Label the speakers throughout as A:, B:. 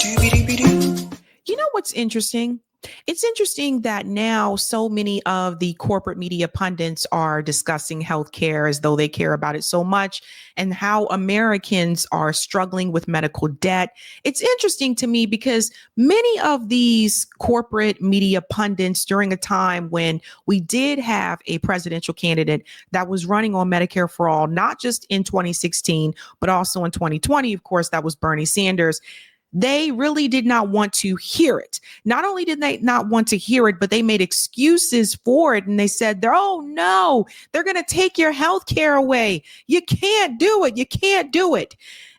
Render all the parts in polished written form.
A: You know what's interesting? It's interesting that now so many of the corporate media pundits are discussing healthcare as though they care about it so much and how Americans are struggling with medical debt. It's interesting to me because many of these corporate media pundits during a time when we did have a presidential candidate that was running on Medicare for all, not just in 2016, but also in 2020, of course, that was Bernie Sanders. They really did not want to hear it. Not only did they not want to hear it, but they made excuses for it. And they said, oh no, they're going to take your health care away. You can't do it. You can't do it.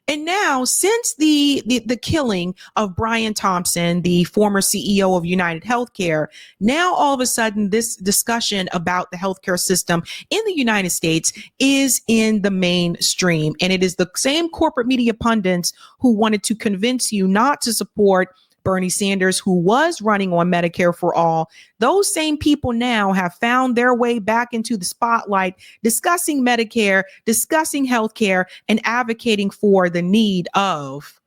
A: And now, since the killing of Brian Thompson, the former CEO of United Healthcare, now all of a sudden this discussion about the healthcare system in the United States is in the mainstream. And it is the same corporate media pundits who wanted to convince you not to support Bernie Sanders, who was running on Medicare for all. Those same people now have found their way back into the spotlight, discussing Medicare, discussing healthcare, and advocating for the need of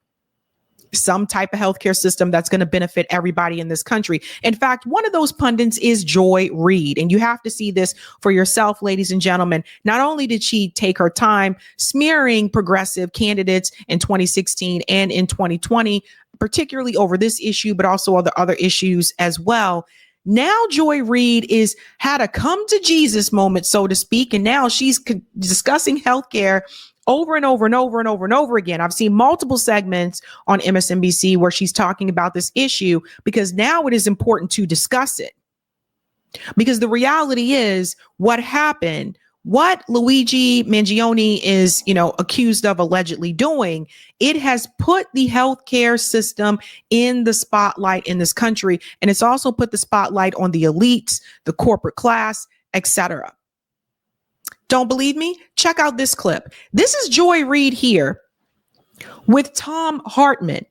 A: some type of healthcare system that's going to benefit everybody in this country. In fact, one of those pundits is Joy Reid, and you have to see this for yourself, ladies and gentlemen. Not only did she take her time smearing progressive candidates in 2016 and in 2020, particularly over this issue, but also other issues as well. Now Joy Reid is had a come to Jesus moment, so to speak, and now she's discussing healthcare over and over and over and over and over again. I've seen multiple segments on MSNBC where she's talking about this issue because now it is important to discuss it. Because the reality is what happened, what Luigi Mangione is, accused of allegedly doing, it has put the healthcare system in the spotlight in this country. And it's also put the spotlight on the elites, the corporate class, etc. Don't believe me? Check out this clip. This is Joy Reid here with Tom Hartman.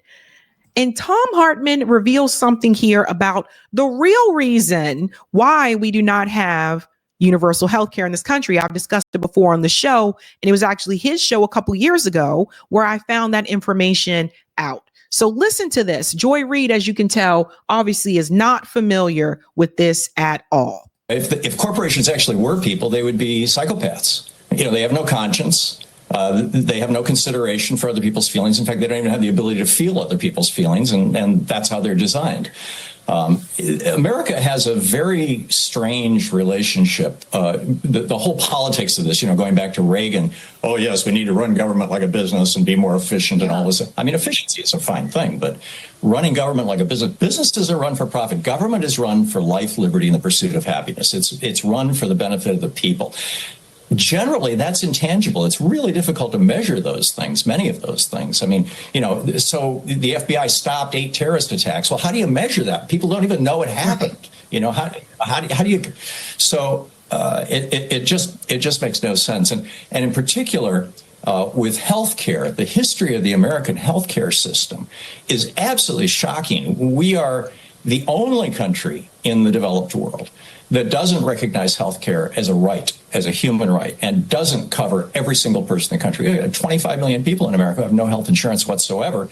A: And Tom Hartman reveals something here about the real reason why we do not have universal health care in this country. I've discussed it before on the show, and it was actually his show a couple years ago where I found that information out. So listen to this. Joy Reid, as you can tell, obviously is not familiar with this at all.
B: If corporations actually were people, they would be psychopaths. They have no conscience. They have no consideration for other people's feelings. In fact, they don't even have the ability to feel other people's feelings, and that's how they're designed. America has a very strange relationship. The whole politics of this, going back to Reagan, oh, yes, we need to run government like a business and be more efficient and all this. I mean, efficiency is a fine thing, but running government like a businesses are run for profit. Government is run for life, liberty, and the pursuit of happppiness. It's run for the benefit of the people. Generally, that's intangible. It's really difficult to measure those things, many of those things. I mean, so the FBI stopped 8 terrorist attacks. Well, how do you measure that? People don't even know it happened. How do you? So it just makes no sense. And in particular, with healthcare, the history of the American healthcare system is absolutely shocking. We are the only country in the developed world that doesn't recognize healthcare as a right, as a human right, and doesn't cover every single person in the country. 25 million people in America have no health insurance whatsoever.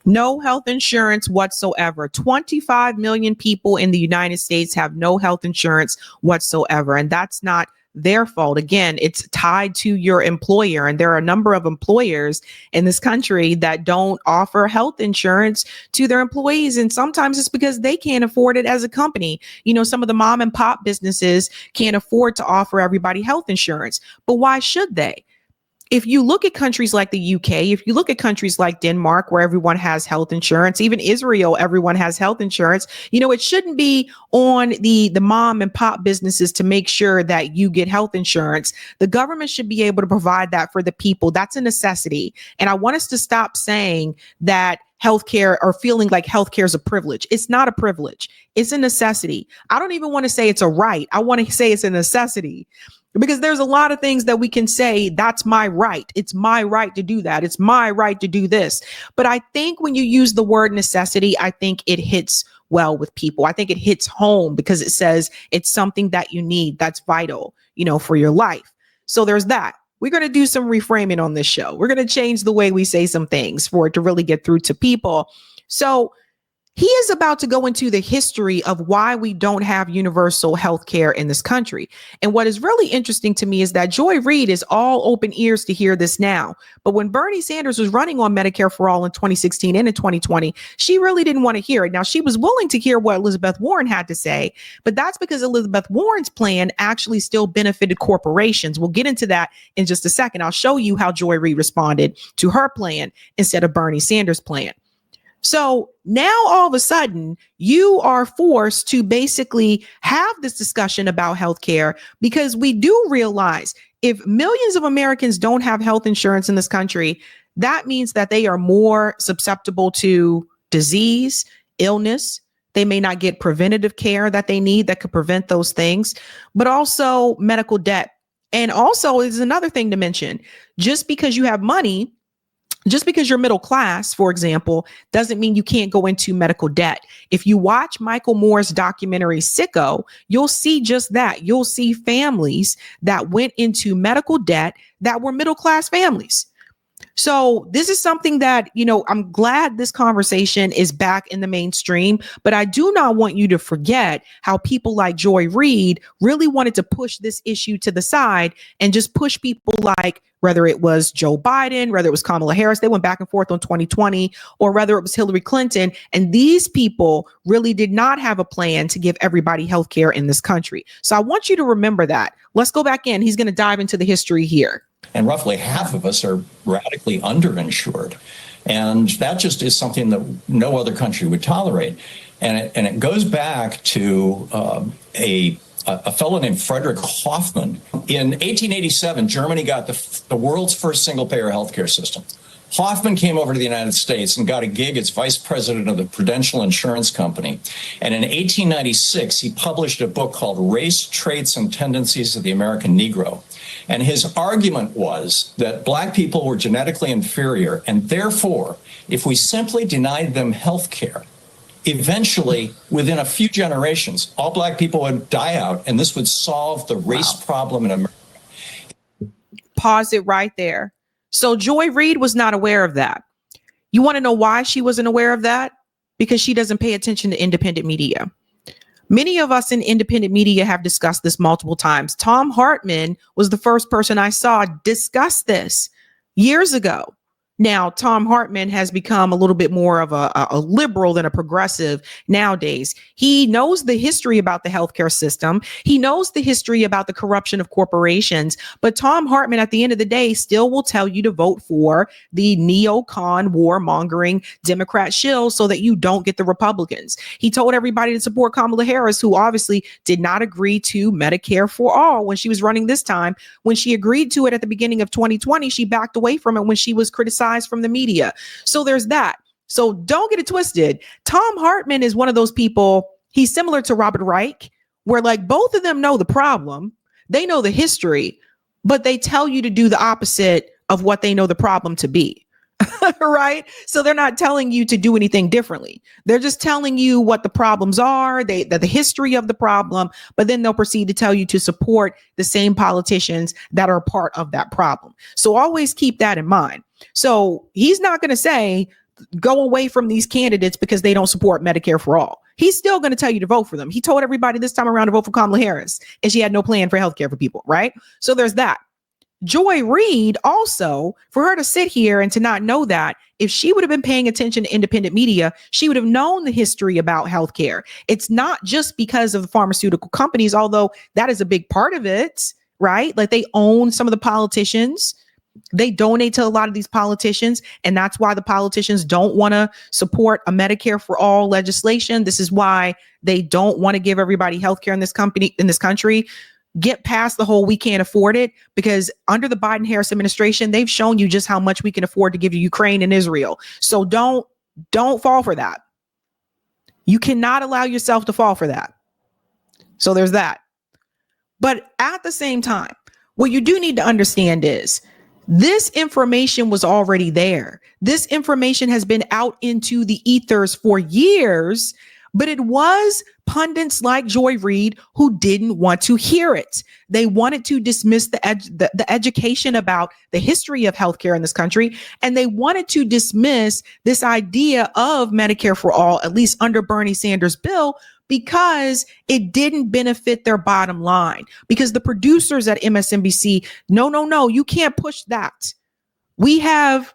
A: No health insurance whatsoever. 25 million people in the United States have no health insurance whatsoever. And that's not their fault. Again, it's tied to your employer. And there are a number of employers in this country that don't offer health insurance to their employees. And sometimes it's because they can't afford it as a company. Some of the mom and pop businesses can't afford to offer everybody health insurance. But why should they? If you look at countries like the UK, if you look at countries like Denmark, where everyone has health insurance, even Israel, everyone has health insurance, it shouldn't be on the mom and pop businesses to make sure that you get health insurance. The government should be able to provide that for the people. That's a necessity. And I want us to stop saying that healthcare or feeling like healthcare is a privilege. It's not a privilege. It's a necessity. I don't even want to say it's a right. I want to say it's a necessity. Because there's a lot of things that we can say, that's my right. It's my right to do that. It's my right to do this. But I think when you use the word necessity, I think it hits well with people. I think it hits home because it says it's something that you need, that's vital, for your life. So there's that. we're going to do some reframing on this show. We're going to change the way we say some things for it to really get through to people. So he is about to go into the history of why we don't have universal health care in this country. And what is really interesting to me is that Joy Reid is all open ears to hear this now. But when Bernie Sanders was running on Medicare for All in 2016 and in 2020, she really didn't want to hear it. Now, she was willing to hear what Elizabeth Warren had to say, but that's because Elizabeth Warren's plan actually still benefited corporations. We'll get into that in just a second. I'll show you how Joy Reid responded to her plan instead of Bernie Sanders' plan. So now all of a sudden you are forced to basically have this discussion about healthcare because we do realize if millions of Americans don't have health insurance in this country, that means that they are more susceptible to disease, illness. They may not get preventative care that they need that could prevent those things, but also medical debt. And also is another thing to mention, just because you have money, just because you're middle class, for example, doesn't mean you can't go into medical debt. If you watch Michael Moore's documentary Sicko, you'll see just that. You'll see families that went into medical debt that were middle class families. So this is something that, I'm glad this conversation is back in the mainstream, but I do not want you to forget how people like Joy Reid really wanted to push this issue to the side and just push people like, whether it was Joe Biden, whether it was Kamala Harris, they went back and forth on 2020, or whether it was Hillary Clinton. And these people really did not have a plan to give everybody health care in this country. So I want you to remember that. Let's go back in. He's going to dive into the history here.
B: And roughly half of us are radically underinsured. And that just is something that no other country would tolerate. And it goes back to a fellow named Frederick Hoffman. In 1887, Germany got the world's first single-payer healthcare system. Hoffman came over to the United States and got a gig as vice president of the Prudential Insurance Company. And in 1896, he published a book called Race, Traits, and Tendencies of the American Negro. And his argument was that black people were genetically inferior, and therefore, if we simply denied them health care, eventually, within a few generations, all black people would die out, and this would solve the race problem in America.
A: Pause it right there. So Joy Reid was not aware of that. You want to know why she wasn't aware of that? Because she doesn't pay attention to independent media. Many of us in independent media have discussed this multiple times. Tom Hartman was the first person I saw discuss this years ago. Now, Tom Hartman has become a little bit more of a liberal than a progressive nowadays. He knows the history about the healthcare system. He knows the history about the corruption of corporations. But Tom Hartman, at the end of the day, still will tell you to vote for the neocon warmongering Democrat shill so that you don't get the Republicans. He told everybody to support Kamala Harris, who obviously did not agree to Medicare for all when she was running this time. When she agreed to it at the beginning of 2020, she backed away from it when she was criticized from the media. So there's that. So don't get it twisted. Tom Hartman is one of those people. He's similar to Robert Reich, where like both of them know the problem. They know the history, but they tell you to do the opposite of what they know the problem to be. Right? So they're not telling you to do anything differently. They're just telling you what the problems are, the history of the problem, but then they'll proceed to tell you to support the same politicians that are part of that problem. So always keep that in mind. So he's not going to say, go away from these candidates because they don't support Medicare for all. He's still going to tell you to vote for them. He told everybody this time around to vote for Kamala Harris, and she had no plan for healthcare for people, right? So there's that. Joy Reid also, for her to sit here and to not know that, if she would have been paying attention to independent media, she would have known the history about healthcare. It's not just because of the pharmaceutical companies, although that is a big part of it, right? Like they own some of the politicians. They donate to a lot of these politicians, and that's why the politicians don't want to support a Medicare for all legislation. This is why they don't want to give everybody healthcare in this country. Get past the whole we can't afford it, because under the Biden-Harris administration, they've shown you just how much we can afford to give to Ukraine and Israel. So don't fall for that. You cannot allow yourself to fall for that. So there's that. But at the same time, what you do need to understand is this information was already there. This information has been out into the ethers for years, But it was pundits like Joy Reid who didn't want to hear it. They wanted to dismiss the education about the history of healthcare in this country. And they wanted to dismiss this idea of Medicare for all, at least under Bernie Sanders' bill, because it didn't benefit their bottom line. Because the producers at MSNBC, no, you can't push that. We have,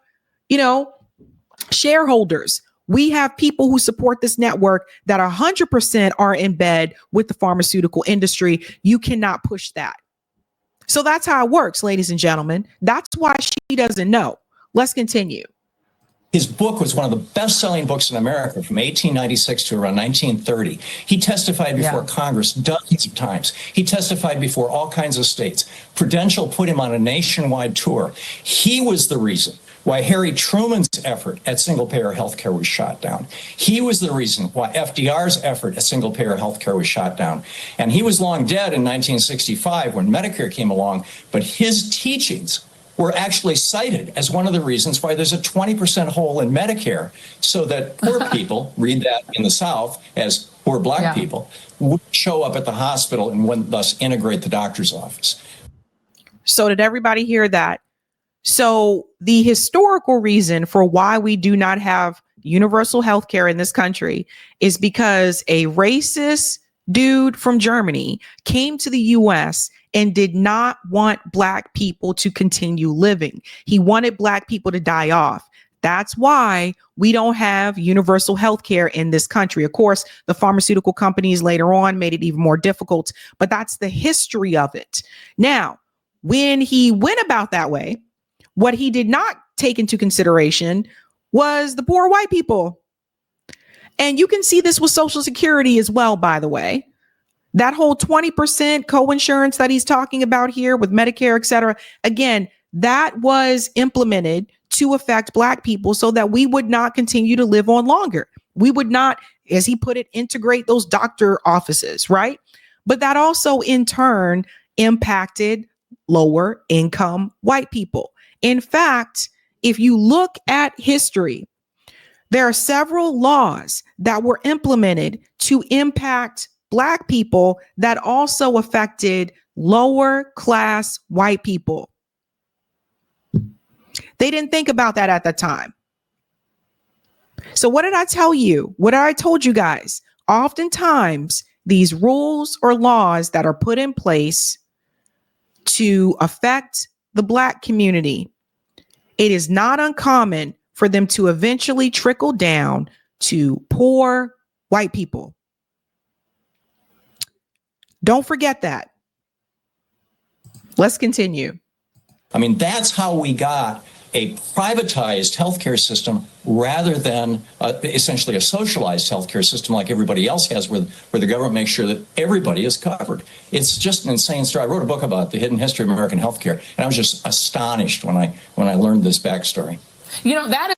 A: shareholders. We have people who support this network that 100% are in bed with the pharmaceutical industry. You cannot push that. So that's how it works, ladies and gentlemen. That's why she doesn't know. Let's continue.
B: His book was one of the best-selling books in America from 1896 to around 1930. He testified before Congress dozens of times. He testified before all kinds of states. Prudential put him on a nationwide tour. He was the reason why Harry Truman's effort at single-payer healthcare was shot down. He was the reason why FDR's effort at single-payer healthcare was shot down. And he was long dead in 1965 when Medicare came along, but his teachings were actually cited as one of the reasons why there's a 20% hole in Medicare, so that poor people, read that in the South as poor Black people, would show up at the hospital and would thus integrate the doctor's office.
A: So did everybody hear that? So the historical reason for why we do not have universal health care in this country is because a racist dude from Germany came to the US and did not want Black people to continue living. He wanted Black people to die off. That's why we don't have universal health care in this country. Of course, the pharmaceutical companies later on made it even more difficult, but that's the history of it. Now, when he went about that way, what he did not take into consideration was the poor white people. And you can see this with Social Security as well, by the way. That whole 20% coinsurance that he's talking about here with Medicare, et cetera. Again, that was implemented to affect Black people so that we would not continue to live on longer. We would not, as he put it, integrate those doctor offices, right? But that also in turn impacted lower income white people. In fact, if you look at history, there are several laws that were implemented to impact Black people that also affected lower class white people. They didn't think about that at the time. So what did I tell you? What I told you guys? Oftentimes, these rules or laws that are put in place to affect the Black community, it is not uncommon for them to eventually trickle down to poor white people. Don't forget that. Let's continue.
B: I mean, that's how we got a privatized healthcare system rather than essentially a socialized healthcare system like everybody else has, where the government makes sure that everybody is covered. It's just an insane story. I wrote a book about the hidden history of American healthcare, and I was just astonished when I learned this backstory.
C: That is.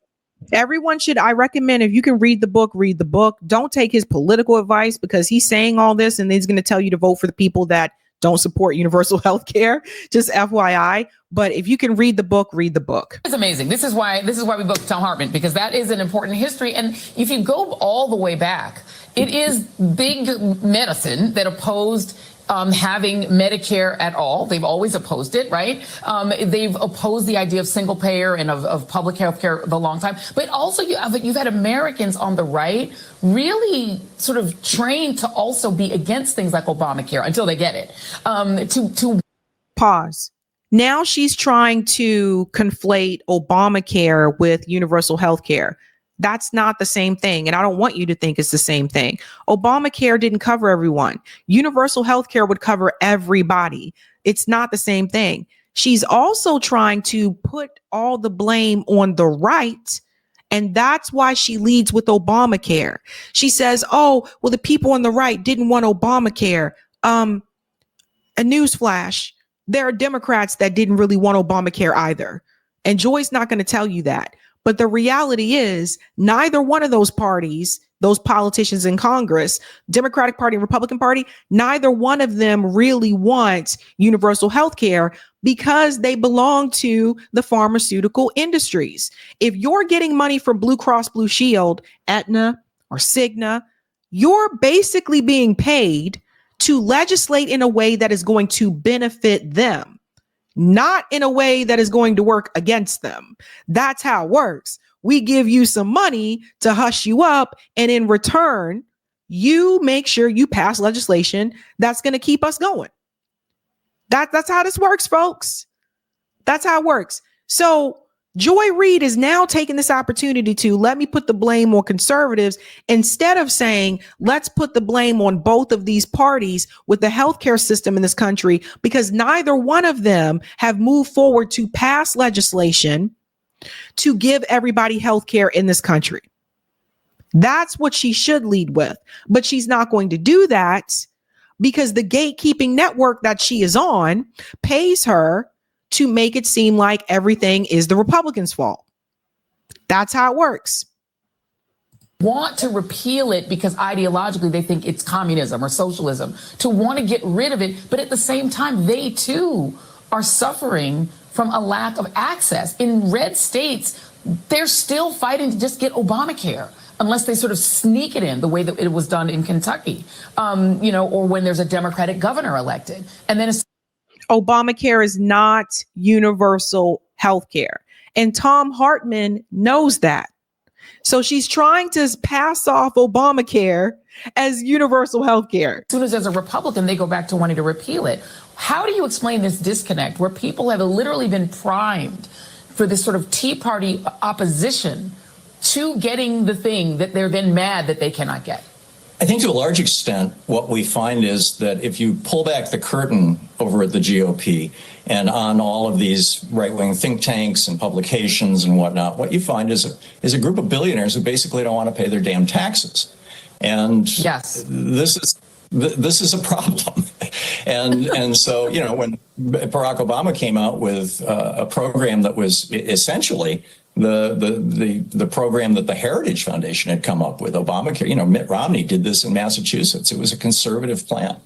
A: Everyone should, I recommend, if you can read the book, read the book. Don't take his political advice, because he's saying all this and he's going to tell you to vote for the people that don't support universal health care. Just FYI. But if you can read the book, read the book.
C: It's amazing. This is why we booked Tom Hartman, because that is an important history. And if you go all the way back, it is big medicine that opposed having Medicare at all. They've always opposed it, right? They've opposed the idea of single payer and of public health care for a long time. But also you've had Americans on the right really sort of trained to also be against things like Obamacare until they get it. To
A: pause. Now she's trying to conflate Obamacare with universal health care. That's not the same thing. And I don't want you to think it's the same thing. Obamacare didn't cover everyone. Universal health care would cover everybody. It's not the same thing. She's also trying to put all the blame on the right. And that's why she leads with Obamacare. She says, oh, well, the people on the right didn't want Obamacare. A newsflash. There are Democrats that didn't really want Obamacare either. And Joy's not going to tell you that. But the reality is neither one of those parties, those politicians in Congress, Democratic Party and Republican Party, neither one of them really wants universal health care because they belong to the pharmaceutical industries. If you're getting money from Blue Cross Blue Shield, Aetna, or Cigna, you're basically being paid to legislate in a way that is going to benefit them, not in a way that is going to work against them. That's how it works. We give you some money to hush you up, and in return, you make sure you pass legislation that's going to keep us going. That's how this works, folks. That's how it works. So Joy Reid is now taking this opportunity to let me put the blame on conservatives instead of saying, let's put the blame on both of these parties with the healthcare system in this country, because neither one of them have moved forward to pass legislation to give everybody healthcare in this country. That's what she should lead with, but she's not going to do that because the gatekeeping network that she is on pays her to make it seem like everything is the Republicans' fault. That's how it works.
C: Want to repeal it because ideologically they think it's communism or socialism, to want to get rid of it. But at the same time, they too are suffering from a lack of access. In red states, they're still fighting to just get Obamacare, unless they sort of sneak it in the way that it was done in Kentucky, or when there's a Democratic governor elected. And then
A: Obamacare is not universal health care. And Tom Hartman knows that. So she's trying to pass off Obamacare as universal health care.
C: As soon as a Republican, they go back to wanting to repeal it. How do you explain this disconnect where people have literally been primed for this sort of Tea Party opposition to getting the thing that they're then mad that they cannot get?
B: I think to a large extent, what we find is that if you pull back the curtain over at the GOP and on all of these right-wing think tanks and publications and whatnot, what you find is a group of billionaires who basically don't want to pay their damn taxes. And
C: yes,
B: this is a problem. And so, when Barack Obama came out with a program that was essentially the program that the Heritage Foundation had come up with, Obamacare. Mitt Romney did this in Massachusetts. It was a conservative plan.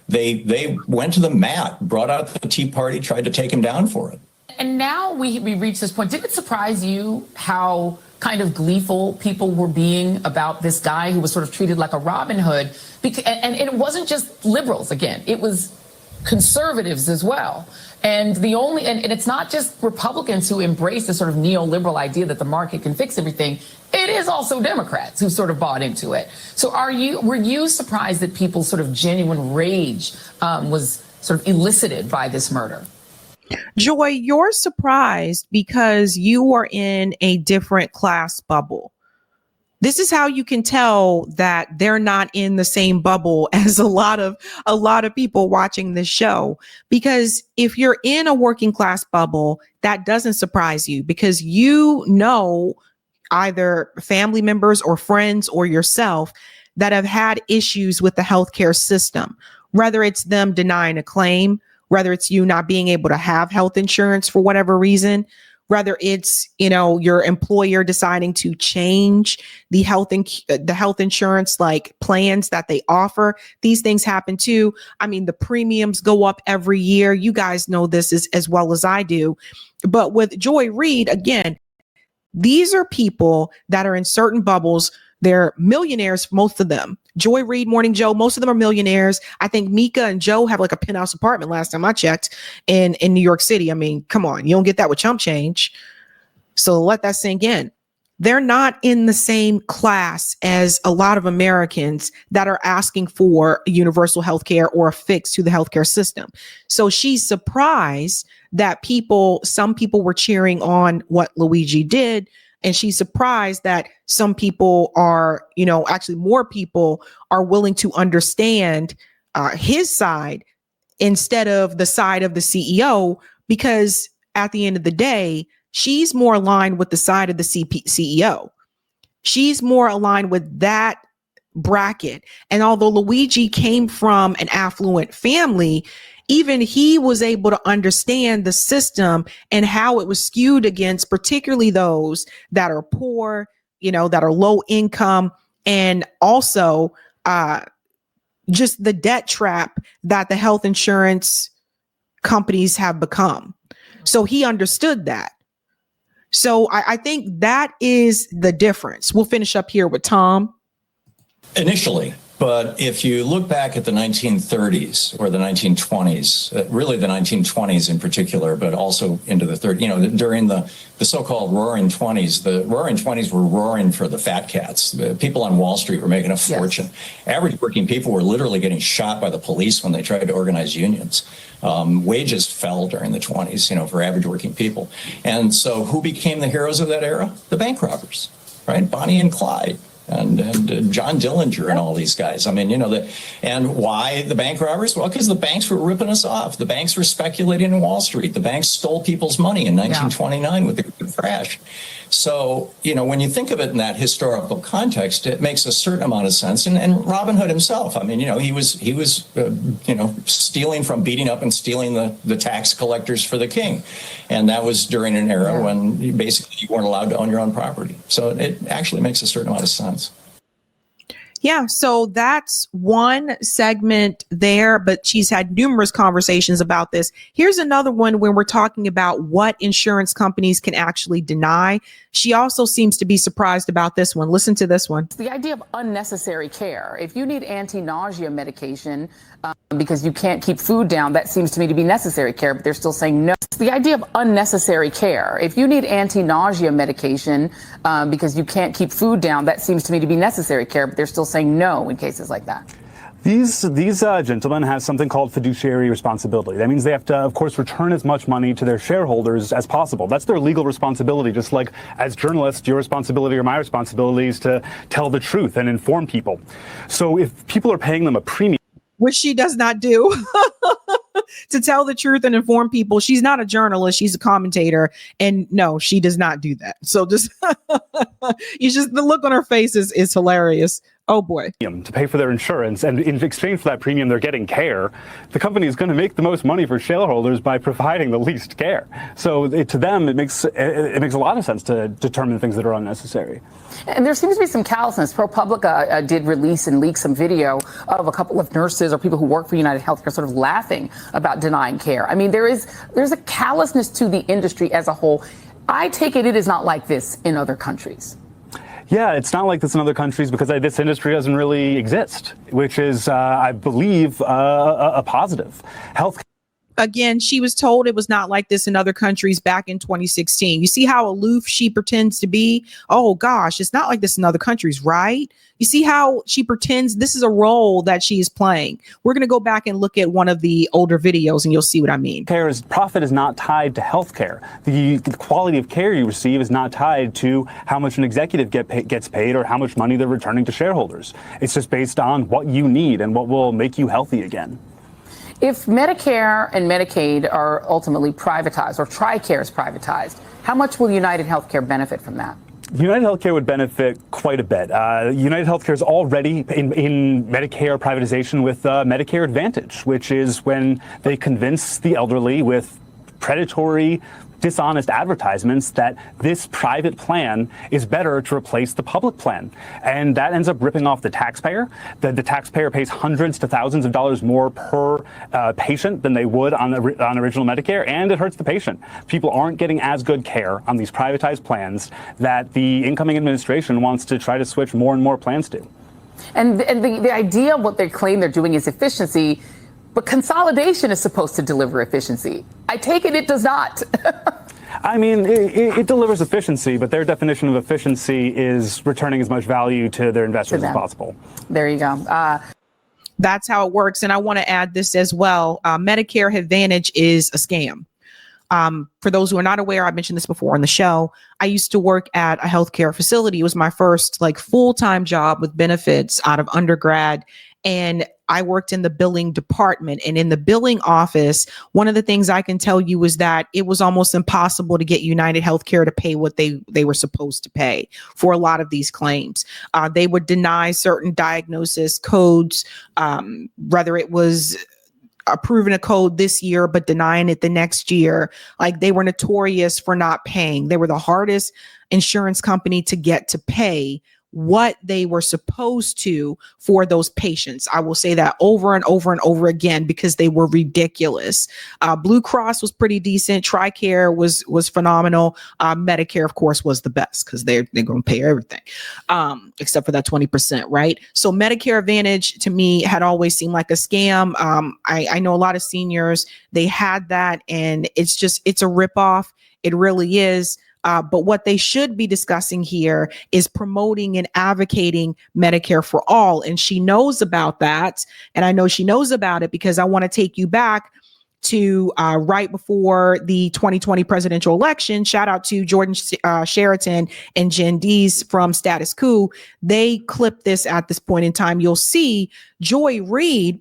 B: They went to the mat, brought out the Tea Party, tried to take him down for it. And
C: now we reach this point. Did it surprise you how kind of gleeful people were being about this guy who was sort of treated like a Robin Hood? And it wasn't just liberals, again, it was conservatives as well. And it's not just Republicans who embrace the sort of neoliberal idea that the market can fix everything. It is also Democrats who sort of bought into it. So were you surprised that people's sort of genuine rage was sort of elicited by this murder?
A: Joy, you're surprised because you are in a different class bubble. This is how you can tell that they're not in the same bubble as a lot of people watching this show. Because if you're in a working class bubble, that doesn't surprise you because either family members or friends or yourself that have had issues with the healthcare system, whether it's them denying a claim, whether it's you not being able to have health insurance for whatever reason, whether it's, your employer deciding to change the health insurance like plans that they offer. These things happen too. I mean, the premiums go up every year. You guys know this as well as I do. But with Joy Reid, again, these are people that are in certain bubbles. They're millionaires, most of them. Joy Reid, Morning Joe, most of them are millionaires. I think Mika and Joe have like a penthouse apartment last time I checked in New York City. I mean, come on, you don't get that with chump change. So let that sink in. They're not in the same class as a lot of Americans that are asking for universal health care or a fix to the healthcare system. So she's surprised that some people were cheering on what Luigi did. And she's surprised that some people are, actually more people are willing to understand his side instead of the side of the CEO, because at the end of the day, she's more aligned with the side of the CEO. She's more aligned with that bracket. And although Luigi came from an affluent family, even he was able to understand the system and how it was skewed against particularly those that are poor, that are low income, and also just the debt trap that the health insurance companies have become. So he understood that. So I think that is the difference. We'll finish up here with Tom.
B: Initially, But if you look back at the 1930s or the 1920s, really the 1920s in particular, but also into the 30s, during the so-called Roaring 20s, the Roaring 20s were roaring for the fat cats. The people on Wall Street were making a fortune. Yes. Average working people were literally getting shot by the police when they tried to organize unions. Wages fell during the 20s, for average working people. And so who became the heroes of that era? The bank robbers, right? Bonnie and Clyde. And John Dillinger and all these guys. And why the bank robbers? Well, because the banks were ripping us off. The banks were speculating in Wall Street. The banks stole people's money in 1929 with the crash. So, when you think of it in that historical context, it makes a certain amount of sense. And Robin Hood himself, he was stealing from beating up and stealing the tax collectors for the king. And that was during an era when you weren't allowed to own your own property. So it actually makes a certain amount of sense.
A: Yeah, so that's one segment there, but she's had numerous conversations about this. Here's another one when we're talking about what insurance companies can actually deny. She also seems to be surprised about this one. Listen to this one.
D: The idea of unnecessary care. If you need anti-nausea medication because you can't keep food down, that seems to me to be necessary care, but they're still saying no. The idea of unnecessary care. If you need anti-nausea medication because you can't keep food down, that seems to me to be necessary care, but they're still saying no in cases like that.
E: These gentlemen have something called fiduciary responsibility. That means they have to, of course, return as much money to their shareholders as possible. That's their legal responsibility, just like as journalists, your responsibility or my responsibility is to tell the truth and inform people. So if people are paying them a premium,
A: which she does not do, to tell the truth and inform people. She's not a journalist. She's a commentator. And no, she does not do that. So just, the look on her face is hilarious. Oh boy.
E: To pay for their insurance, and in exchange for that premium, they're getting care. The company is going to make the most money for shareholders by providing the least care. So to them, it makes a lot of sense to determine things that are unnecessary.
D: And there seems to be some callousness. ProPublica did release and leak some video of a couple of nurses or people who work for United Healthcare sort of laughing about denying care. I mean, there's a callousness to the industry as a whole. I take it is not like this in other countries.
E: Yeah, it's not like this in other countries because this industry doesn't really exist, which is, I believe, a positive. Health.
A: Again, she was told it was not like this in other countries back in 2016. You see how aloof she pretends to be? Oh, gosh, it's not like this in other countries, right? You see how she pretends this is a role that she is playing. We're going to go back and look at one of the older videos and you'll see what I mean.
E: Profit is not tied to health care. The quality of care you receive is not tied to how much an executive gets paid or how much money they're returning to shareholders. It's just based on what you need and what will make you healthy again.
D: If Medicare and Medicaid are ultimately privatized or TRICARE is privatized, how much will United Healthcare benefit from that?
E: United Healthcare would benefit quite a bit. United Healthcare is already in Medicare privatization with Medicare Advantage, which is when they convince the elderly with predatory, dishonest advertisements that this private plan is better to replace the public plan. And that ends up ripping off the taxpayer. The taxpayer pays hundreds to thousands of dollars more per patient than they would on original Medicare, and it hurts the patient. People aren't getting as good care on these privatized plans that the incoming administration wants to try to switch more and more plans to.
D: And the idea of what they claim they're doing is efficiency, but consolidation is supposed to deliver efficiency. I take it does not.
E: I mean, it delivers efficiency, but their definition of efficiency is returning as much value to their investors as possible.
D: There you go.
A: That's how it works. And I want to add this as well. Medicare Advantage is a scam. For those who are not aware, I mentioned this before on the show. I used to work at a healthcare facility. It was my first full-time job with benefits out of undergrad. And I worked in the billing department, and in the billing office, one of the things I can tell you is that it was almost impossible to get United Healthcare to pay what they were supposed to pay for a lot of these claims. They would deny certain diagnosis codes, whether it was approving a code this year, but denying it the next year. They were notorious for not paying. They were the hardest insurance company to get to pay what they were supposed to for those patients. I will say that over and over and over again because they were ridiculous. Blue Cross was pretty decent. TRICARE was phenomenal. Medicare, of course, was the best because they're going to pay everything, except for that 20%, right? So Medicare Advantage to me had always seemed like a scam. I know a lot of seniors, they had that, and it's a ripoff. It really is. But what they should be discussing here is promoting and advocating Medicare for all. And she knows about that. And I know she knows about it because I want to take you back to right before the 2020 presidential election. Shout out to Jordan Sheraton and Jen Dees from Status Quo. They clipped this at this point in time. You'll see Joy Reid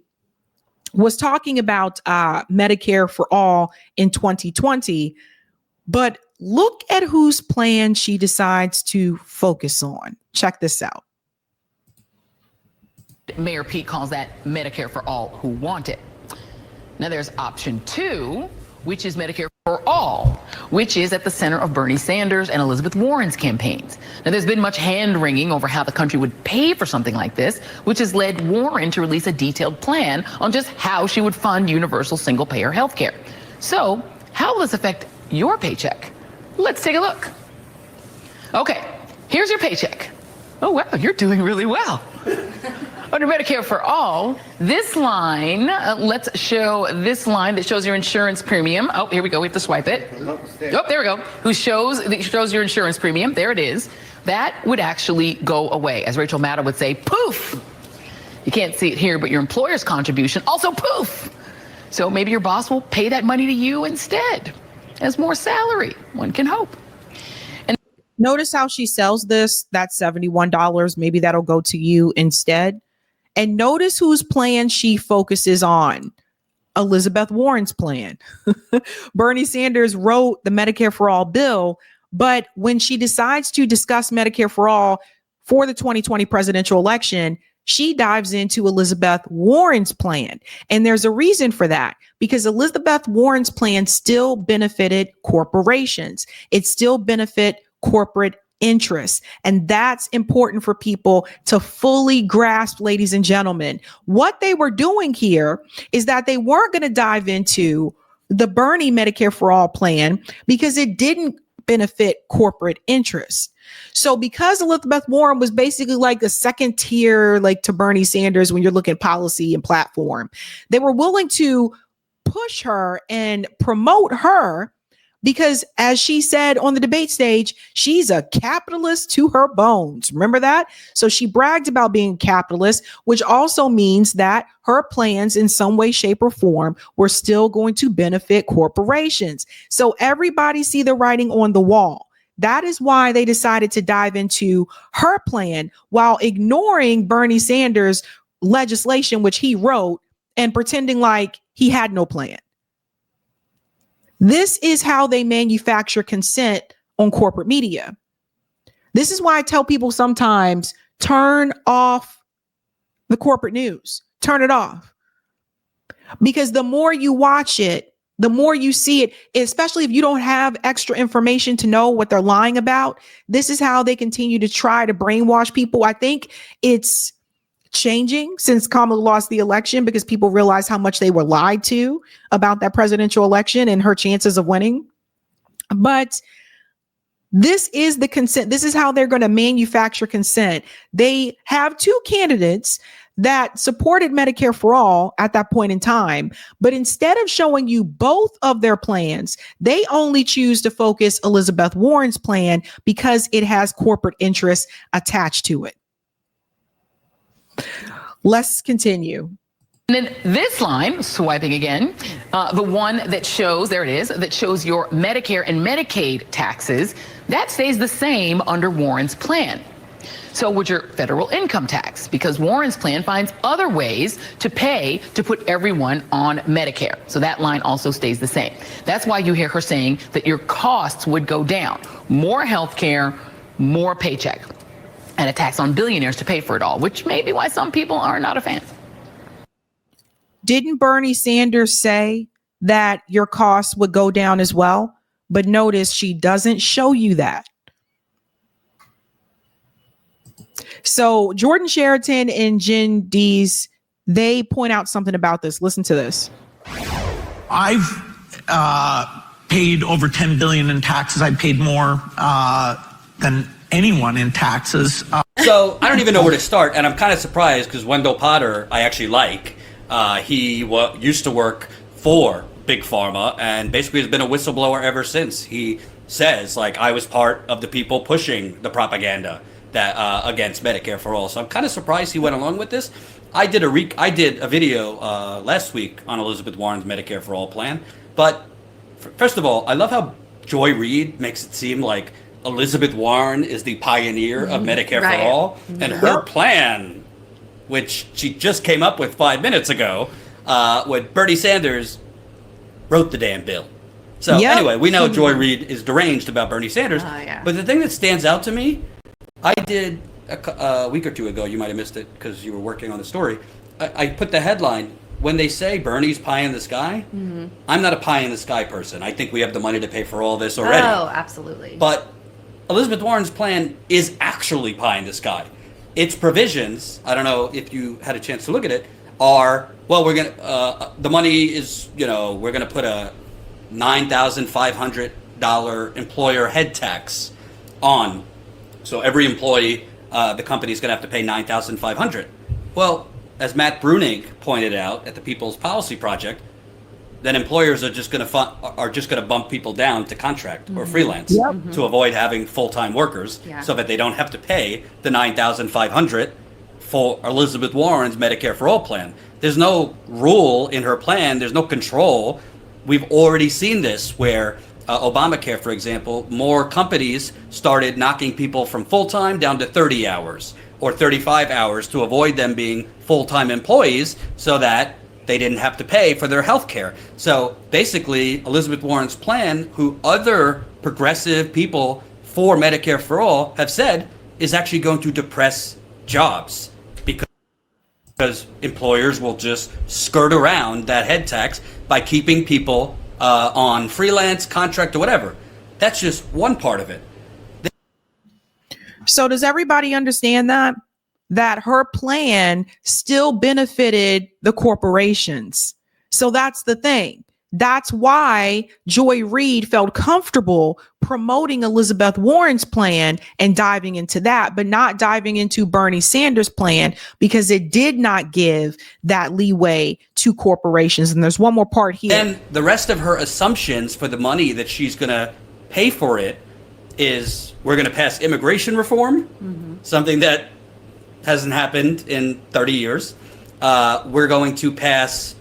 A: was talking about Medicare for all in 2020. But look at whose plan she decides to focus on. Check this out.
D: Mayor Pete calls that Medicare for all who want it. Now there's option 2, which is Medicare for all, which is at the center of Bernie Sanders and Elizabeth Warren's campaigns. Now there's been much hand-wringing over how the country would pay for something like this, which has led Warren to release a detailed plan on just how she would fund universal single-payer health care. So how will this affect your paycheck? Let's take a look. Okay, here's your paycheck. Oh, wow, you're doing really well. Under Medicare for all, this line, let's show this line that shows your insurance premium. Oh, here we go. We have to swipe it. Oh, there we go. Who shows your insurance premium. There it is. That would actually go away. As Rachel Maddow would say, poof. You can't see it here, but your employer's contribution also poof. So maybe your boss will pay that money to you instead as more salary. One can hope. And
A: notice how she sells this. That's $71. Maybe that'll go to you instead. And notice whose plan she focuses on. Elizabeth Warren's plan. Bernie Sanders wrote the Medicare for all bill, but when she decides to discuss Medicare for all for the 2020 presidential election, she dives into Elizabeth Warren's plan. And there's a reason for that, because Elizabeth Warren's plan still benefited corporations. It still benefit corporate interests. And that's important for people to fully grasp, ladies and gentlemen. What they were doing here is that they weren't going to dive into the Bernie Medicare for all plan because it didn't benefit corporate interests. So because Elizabeth Warren was basically like a second tier, like to Bernie Sanders, when you're looking at policy and platform, they were willing to push her and promote her because, as she said on the debate stage, she's a capitalist to her bones. Remember that? So she bragged about being capitalist, which also means that her plans in some way, shape, or form were still going to benefit corporations. So everybody see the writing on the wall. That is why they decided to dive into her plan while ignoring Bernie Sanders' legislation, which he wrote, and pretending like he had no plan. This is how they manufacture consent on corporate media. This is why I tell people sometimes, turn off the corporate news. Turn it off. Because the more you watch it, the more you see it, especially if you don't have extra information to know what they're lying about. This is how they continue to try to brainwash people. I think it's changing since Kamala lost the election because people realize how much they were lied to about that presidential election and her chances of winning. But this is the consent. This is how they're going to manufacture consent. They have two candidates that supported Medicare for all at that point in time. But instead of showing you both of their plans, they only choose to focus Elizabeth Warren's plan because it has corporate interests attached to it. Let's continue.
D: And then this line, swiping again, the one that shows, there it is, that shows your Medicare and Medicaid taxes, that stays the same under Warren's plan. So would your federal income tax, because Warren's plan finds other ways to pay to put everyone on Medicare. So that line also stays the same. That's why you hear her saying that your costs would go down. More health care, more paycheck, and a tax on billionaires to pay for it all, which may be why some people are not a fan.
A: Didn't Bernie Sanders say that your costs would go down as well? But notice she doesn't show you that. So Jordan Sheraton and Jen Dees, they point out something about this. Listen to this.
F: I've paid over $10 billion in taxes. I paid more than anyone in taxes.
G: So I don't even know where to start, and I'm kind of surprised because Wendell Potter I actually like. He used to work for Big Pharma and basically has been a whistleblower ever since. He says, like, I was part of the people pushing the propaganda that against Medicare for All. So I'm kind of surprised he went along with this. I did a video last week on Elizabeth Warren's Medicare for All plan. But first of all, I love how Joy Reid makes it seem like Elizabeth Warren is the pioneer of Medicare for All, and her plan, which she just came up with 5 minutes ago, when Bernie Sanders wrote the damn bill. So anyway, we know Joy Reid is deranged about Bernie Sanders. But the thing that stands out to me, I did a week or two ago, you might have missed it because you were working on the story. I put the headline, when they say Bernie's pie in the sky, I'm not a pie in the sky person. I think we have the money to pay for all this already.
H: Oh, absolutely.
G: But Elizabeth Warren's plan is actually pie in the sky. Its provisions, I don't know if you had a chance to look at it, are, well, we're going to, the money is, we're going to put a $9,500 employer head tax on. So every employee, the company is going to have to pay $9,500. Well, as Matt Bruning pointed out at the People's Policy Project, then employers are just going to bump people down to contract or freelance to avoid having full-time workers, so that they don't have to pay the $9,500 for Elizabeth Warren's Medicare for All plan. There's no rule in her plan. There's no control. We've already seen this where Obamacare, for example, more companies started knocking people from full-time down to 30 hours or 35 hours to avoid them being full-time employees so that they didn't have to pay for their health care. So basically, Elizabeth Warren's plan, who other progressive people for Medicare for All have said, is actually going to depress jobs because employers will just skirt around that head tax by keeping people on freelance, contract, or whatever. That's just one part of it.
A: So does everybody understand that her plan still benefited the corporations? So that's the thing. That's why Joy Reid felt comfortable promoting Elizabeth Warren's plan and diving into that, but not diving into Bernie Sanders' plan because it did not give that leeway to corporations. And there's one more part here.
G: And the rest of her assumptions for the money that she's going to pay for it is we're going to pass immigration reform, something that hasn't happened in 30 years. We're going to pass,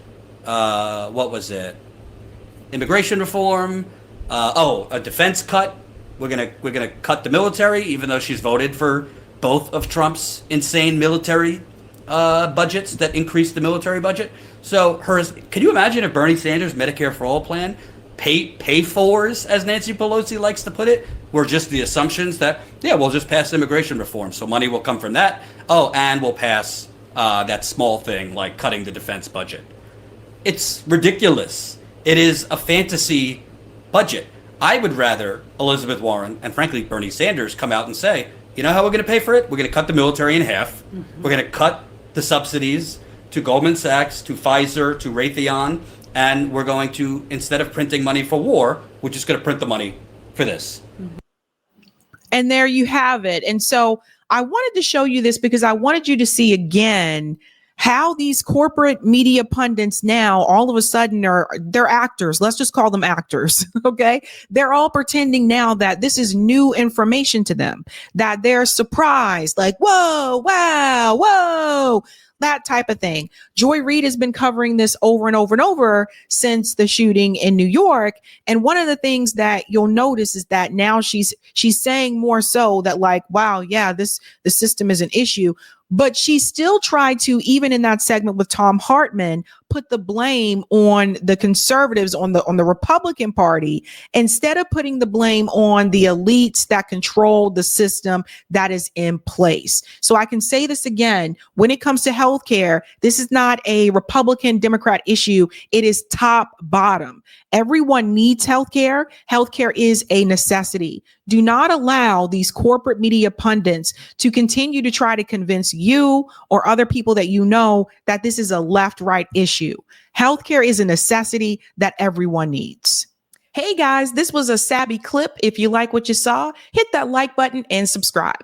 G: immigration reform. A defense cut. We're gonna cut the military, even though she's voted for both of Trump's insane military budgets that increase the military budget. So can you imagine if Bernie Sanders' Medicare for All plan pay-fors, as Nancy Pelosi likes to put it, were just the assumptions that, we'll just pass immigration reform, so money will come from that. Oh, and we'll pass that small thing like cutting the defense budget. It's ridiculous. It is a fantasy budget. I would rather Elizabeth Warren and, frankly, Bernie Sanders come out and say, you know how we're going to pay for it? We're going to cut the military in half. We're going to cut the subsidies to Goldman Sachs, to Pfizer, to Raytheon, and we're going to, instead of printing money for war, we're just going to print the money for this.
A: And there you have it. And so I wanted to show you this because I wanted you to see again how these corporate media pundits now all of a sudden they're actors. Let's just call them actors. Okay. They're all pretending now that this is new information to them, that they're surprised, like, whoa, wow, whoa, that type of thing. Joy Reid has been covering this over and over and over since the shooting in New York. And one of the things that you'll notice is that now she's saying more so that, like, wow, yeah, the system is an issue. But she still tried to, even in that segment with Tom Hartman, put the blame on the conservatives, on the Republican Party, instead of putting the blame on the elites that control the system that is in place. So I can say this again, when it comes to healthcare, this is not a Republican Democrat issue. It is top bottom. Everyone needs healthcare. Healthcare is a necessity. Do not allow these corporate media pundits to continue to try to convince you or other people that you know that this is a left-right issue. Healthcare is a necessity that everyone needs. Hey guys, this was a Sabby clip. If you like what you saw, hit that like button and subscribe.